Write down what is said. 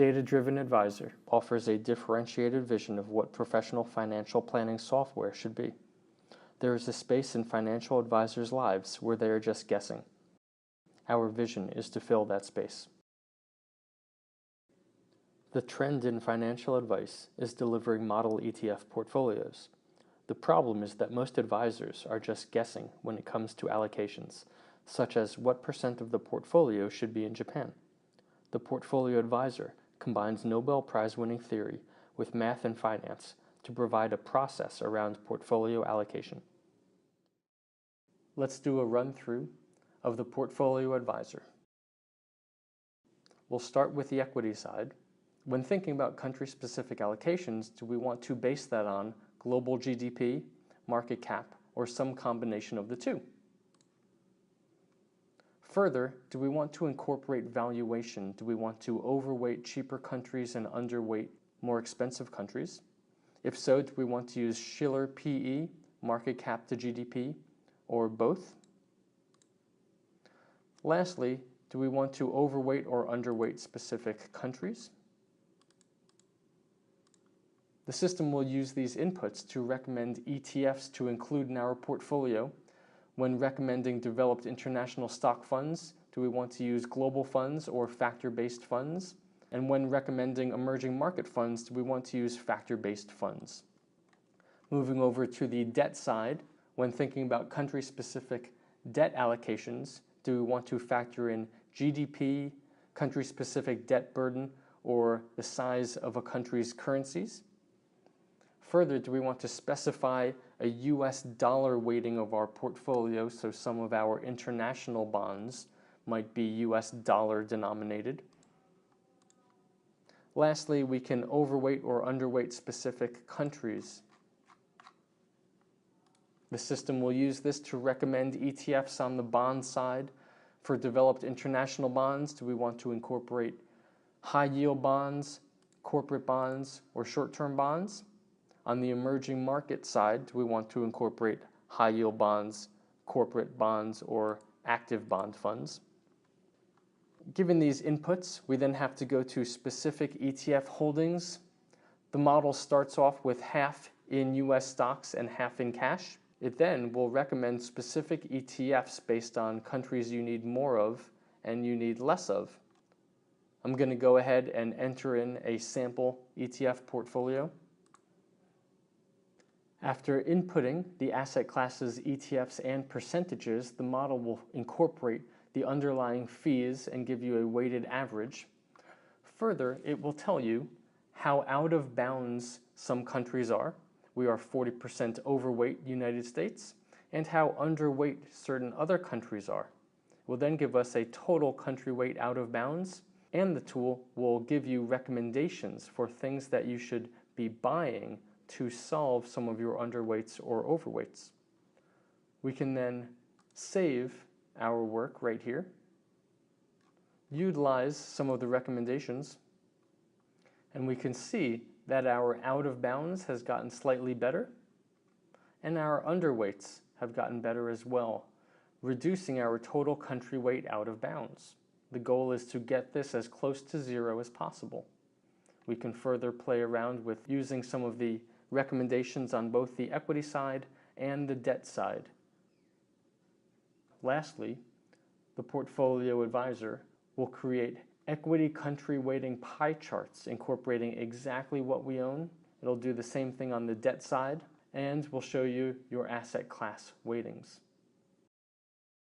Data-Driven Advisor offers a differentiated vision of what professional financial planning software should be. There is a space in financial advisors' lives where they are just guessing. Our vision is to fill that space. The trend in financial advice is delivering model ETF portfolios. The problem is that most advisors are just guessing when it comes to allocations, such as what % of the portfolio should be in Japan. The portfolio advisor combines Nobel Prize-winning theory with math and finance to provide a process around portfolio allocation. Let's do a run-through of the portfolio advisor. We'll start with the equity side. When thinking about country-specific allocations, do we want to base that on global GDP, market cap, or some combination of the two? Further, do we want to incorporate valuation? Do we want to overweight cheaper countries and underweight more expensive countries? If so, do we want to use Shiller PE, market cap to GDP, or both? Lastly, do we want to overweight or underweight specific countries? The system will use these inputs to recommend ETFs to include in our portfolio. When recommending developed international stock funds, do we want to use global funds or factor-based funds? And when recommending emerging market funds, do we want to use factor-based funds? Moving over to the debt side, when thinking about country-specific debt allocations, do we want to factor in GDP, country-specific debt burden, or the size of a country's currencies? Further, do we want to specify a US dollar weighting of our portfolio, so some of our international bonds might be US dollar denominated? Lastly, we can overweight or underweight specific countries. The system will use this to recommend ETFs on the bond side. For developed international bonds, do we want to incorporate high-yield bonds, corporate bonds, or short-term bonds? On the emerging market side, do we want to incorporate high-yield bonds, corporate bonds, or active bond funds? Given these inputs, we then have to go to specific ETF holdings. The model starts off with half in US stocks and half in cash. It then will recommend specific ETFs based on countries you need more of and you need less of. I'm going to go ahead and enter in a sample ETF portfolio. After inputting the asset classes, ETFs, and percentages, the model will incorporate the underlying fees and give you a weighted average. Further, it will tell you how out of bounds some countries are. We are 40% overweight United States, and how underweight certain other countries are. It will then give us a total country weight out of bounds, and the tool will give you recommendations for things that you should be buying to solve some of your underweights or overweights. We can then save our work right here, utilize some of the recommendations, and we can see that our out of bounds has gotten slightly better, and our underweights have gotten better as well, reducing our total country weight out of bounds. The goal is to get this as close to zero as possible. We can further play around with using some of the recommendations on both the equity side and the debt side. Lastly, the portfolio advisor will create equity country weighting pie charts incorporating exactly what we own. It'll do the same thing on the debt side, and will show you your asset class weightings.